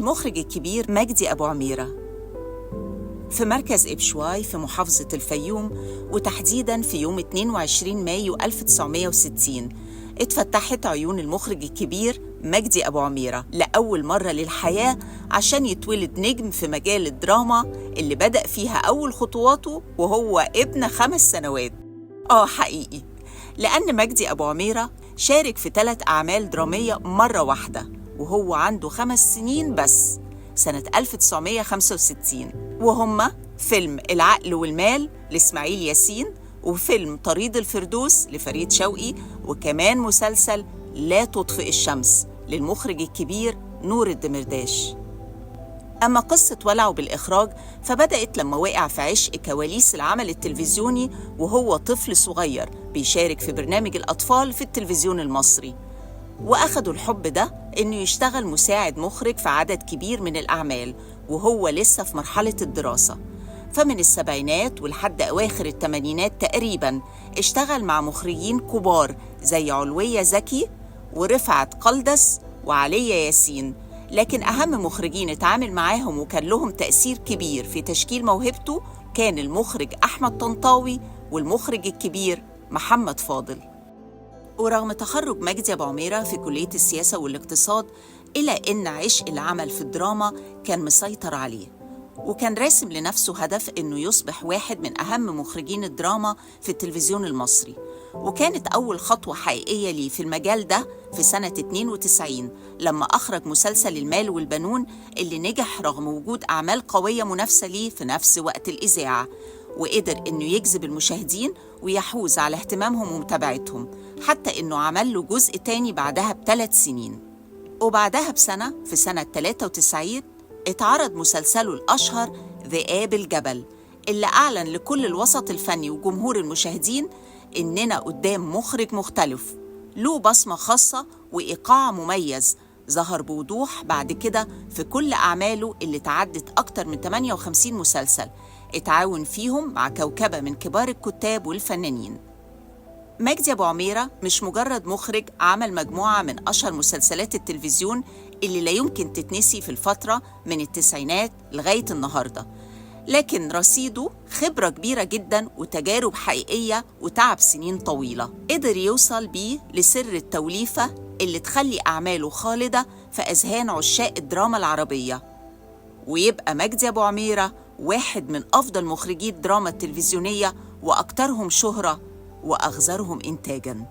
المخرج الكبير مجدي أبو عميرة في مركز إبشواي في محافظة الفيوم، وتحديداً في يوم 22 مايو 1960 اتفتحت عيون المخرج الكبير مجدي أبو عميرة لأول مرة للحياة عشان يتولد نجم في مجال الدراما اللي بدأ فيها أول خطواته وهو ابن 5 سنوات. حقيقي، لأن مجدي أبو عميرة شارك في 3 أعمال درامية مرة واحدة وهو عنده 5 سنين بس، سنة 1965، وهما فيلم العقل والمال لإسماعيل ياسين، وفيلم طريد الفردوس لفريد شوقي، وكمان مسلسل لا تطفئ الشمس للمخرج الكبير نور الدمرداش. أما قصة ولعه بالإخراج فبدأت لما وقع في عشق كواليس العمل التلفزيوني وهو طفل صغير بيشارك في برنامج الأطفال في التلفزيون المصري، وأخدوا الحب ده إنه يشتغل مساعد مخرج في عدد كبير من الأعمال وهو لسه في مرحلة الدراسة. فمن السبعينات ولحد أواخر الثمانينات تقريباً اشتغل مع مخرجين كبار زي علوية زكي ورفعت قلدس وعلية ياسين، لكن أهم مخرجين اتعامل معاهم وكان لهم تأثير كبير في تشكيل موهبته كان المخرج أحمد طنطاوي والمخرج الكبير محمد فاضل. ورغم تخرج مجدي أبو عميرة في كلية السياسة والاقتصاد، إلا إن عشق العمل في الدراما كان مسيطر عليه، وكان راسم لنفسه هدف إنه يصبح واحد من أهم مخرجين الدراما في التلفزيون المصري. وكانت أول خطوة حقيقية ليه في المجال ده في سنة 92 لما أخرج مسلسل المال والبنون اللي نجح رغم وجود أعمال قوية منافسة ليه في نفس وقت الإذاعة، وقدر إنه يجذب المشاهدين ويحوز على اهتمامهم ومتابعتهم، حتى إنه عمل له جزء تاني بعدها ب3 سنين. وبعدها بسنة في سنة 93 اتعرض مسلسله الأشهر ذئاب الجبل، اللي أعلن لكل الوسط الفني وجمهور المشاهدين إننا قدام مخرج مختلف له بصمة خاصة وإيقاع مميز ظهر بوضوح بعد كده في كل أعماله اللي تعدت أكتر من 58 مسلسل اتعاون فيهم مع كوكبة من كبار الكتاب والفنانين. مجدي أبو عميرة مش مجرد مخرج عمل مجموعة من أشهر مسلسلات التلفزيون اللي لا يمكن تتنسي في الفترة من التسعينات لغاية النهاردة، لكن رصيده خبرة كبيرة جدا وتجارب حقيقية وتعب سنين طويلة قدر يوصل بيه لسر التوليفة اللي تخلي أعماله خالدة في أذهان عشاق الدراما العربية، ويبقى مجدي أبو عميرة واحد من أفضل مخرجي الدراما التلفزيونية وأكثرهم شهرة وأغزرهم إنتاجاً.